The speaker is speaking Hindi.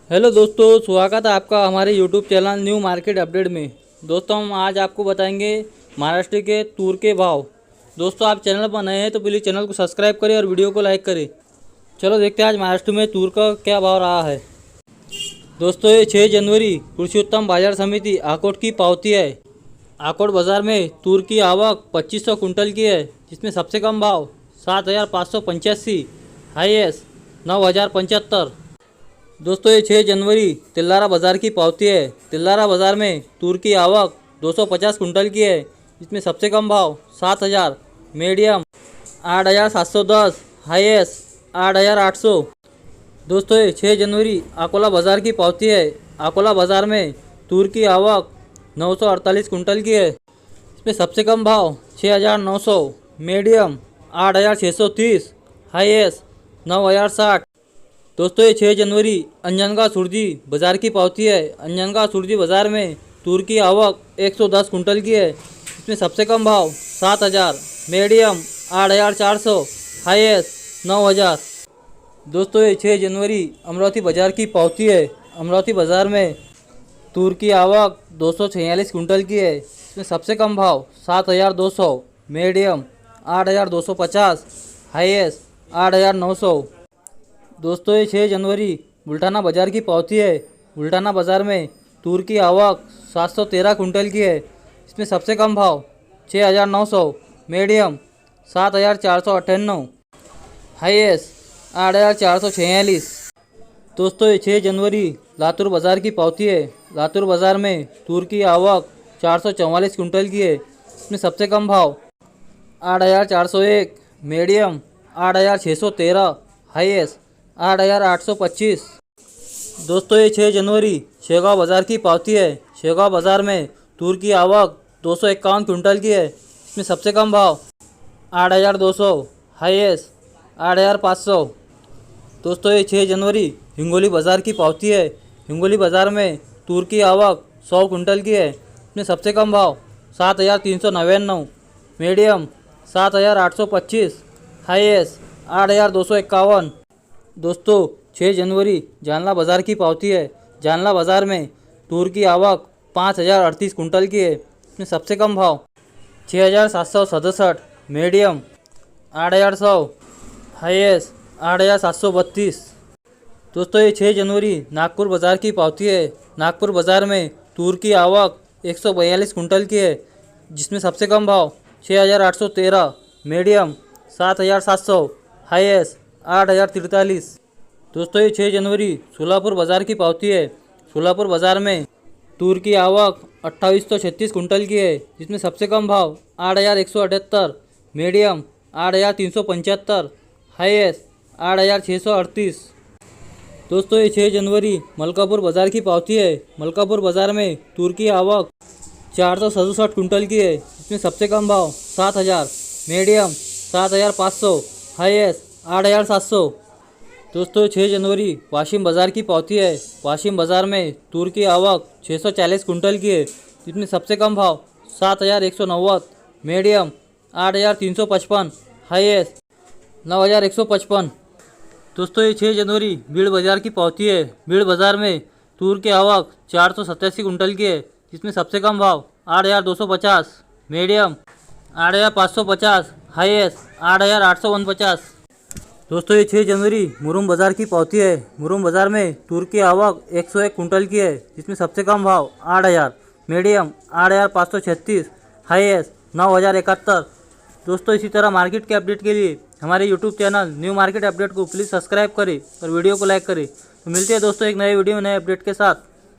हेलो दोस्तों, स्वागत है आपका हमारे YouTube channel new market update में। दोस्तों हम आज आपको बताएंगे महाराष्ट्र के तूर के भाव। दोस्तों आप चैनल पर नए हैं तो प्लीज़ चैनल को सब्सक्राइब करें और वीडियो को लाइक करें। चलो देखते हैं आज महाराष्ट्र में तूर का क्या भाव रहा है। दोस्तों ये 6 जनवरी कृषि उत्पन्न बाजार समिति आकोट की पावती है। आकोट बाज़ार में तूर की आवक 2500 कुंटल की है, जिसमें सबसे कम भाव 7585, हाईएस्ट 9075। दोस्तों ये 6 जनवरी तिल्लारा बाज़ार की पावती है। तिल्लारा बाज़ार में तूर की आवक 250 कुंटल की है, जिसमें सबसे कम भाव 7000, मीडियम 8710, हाईएस्ट 8800। दोस्तों ये 6 जनवरी अकोला बाज़ार की पावती है। अकोला बाज़ार में तूर की आवक 948 कुंटल की है, इसमें सबसे कम भाव 6900, मीडियम 8630, हाईएस्ट 9060। दोस्तों ये 6 जनवरी अंजनगांव सुरजी बाज़ार की पावती है। अंजनगांव सुरजी बाज़ार में तूर की आवक 110 कुंटल की है, इसमें सबसे कम भाव 7000, मीडियम 8400, हाईएस्ट 9000। दोस्तों ये 6 जनवरी अमरावती बाज़ार की पावती है। अमरावती बाज़ार में तूर की आवक 246 कुंटल की है, इसमें सबसे कम भाव 7200, मीडियम 8250, हाईएस्ट 8900। दोस्तों ये 6 जनवरी बुल्ढाना बाज़ार की पावती है। बुल्ढाना बाज़ार में तूर की आवक 713 कुंटल की है, इसमें सबसे कम भाव 6900, मीडियम 7498, हाईएस्ट 8446। दोस्तों ये 6 जनवरी लातूर बाज़ार की पावती है। लातूर बाज़ार में तूर की आवक 444 कुंटल की है, इसमें सबसे कम भाव 8401, मीडियम 8613, हाईएस्ट 8825। दोस्तों ये 6 जनवरी शेगांव बाज़ार की पावती है। शेगांव बाज़ार में तूर की आवक 251 कुंटल की है, इसमें सबसे कम भाव 8200, हाईएस्ट 8500। दोस्तों ये 6 जनवरी हिंगोली बाज़ार की पावती है। हिंगोली बाज़ार में तूर की आवक 100 कुंटल की है, इसमें सबसे कम भाव 7399, मीडियम 7825, हाईएस्ट 8251। दोस्तों 6 जनवरी जालना बाज़ार की पावती है। जालना बाज़ार में तूर की आवक 5038 कुंटल की है, इसमें सबसे कम भाव 6767, मीडियम 8100, हाईएस्ट 8732। दोस्तों ये 6 जनवरी नागपुर बाज़ार की पावती है। नागपुर बाज़ार में तूर की आवक 142 कुंटल की है, जिसमें सबसे कम भाव 6813, मीडियम 7700, हाईएस्ट 8043। दोस्तों ये 6 जनवरी सोलापुर बाज़ार की पावती है। सोलापुर बाज़ार में तूर की आवक 2836 कुंटल की है, जिसमें सबसे कम भाव 8178, मीडियम 8375, हाईएस्ट 8638। दोस्तों ये 6 जनवरी मलकापुर बाज़ार की पावती है। मलकापुर बाज़ार में तूर की आवक 467 कुंटल की है, इसमें सबसे कम भाव 7000, मीडियम 7500, हाईएस्ट 8700। दोस्तों 6 जनवरी वाशिम बाज़ार की पावती है। वाशिम बाज़ार में तूर की आवक 640 कुंटल की है, जिसमें सबसे कम भाव 7190, मीडियम 8355, हाईएस्ट 9155। दोस्तों ये 6 जनवरी भीड़ बाज़ार की पावती है। भीड़ बाज़ार में तूर की आवक 487 कुंटल की है, जिसमें सबसे कम भाव 8250, मीडियम 8550, हाईएस्ट 8849। दोस्तों ये 6 जनवरी मुरुम बाज़ार की पावती है। मुरुम बाज़ार में तूर की आवक 101 कुंटल की है, जिसमें सबसे कम भाव 8000, मीडियम 8536, हाईएस्ट 9071। दोस्तों इसी तरह मार्केट के अपडेट के लिए हमारे YouTube channel new market update को प्लीज़ सब्सक्राइब करें और वीडियो को लाइक करें। तो मिलते हैं दोस्तों एक नए वीडियो में नए अपडेट के साथ।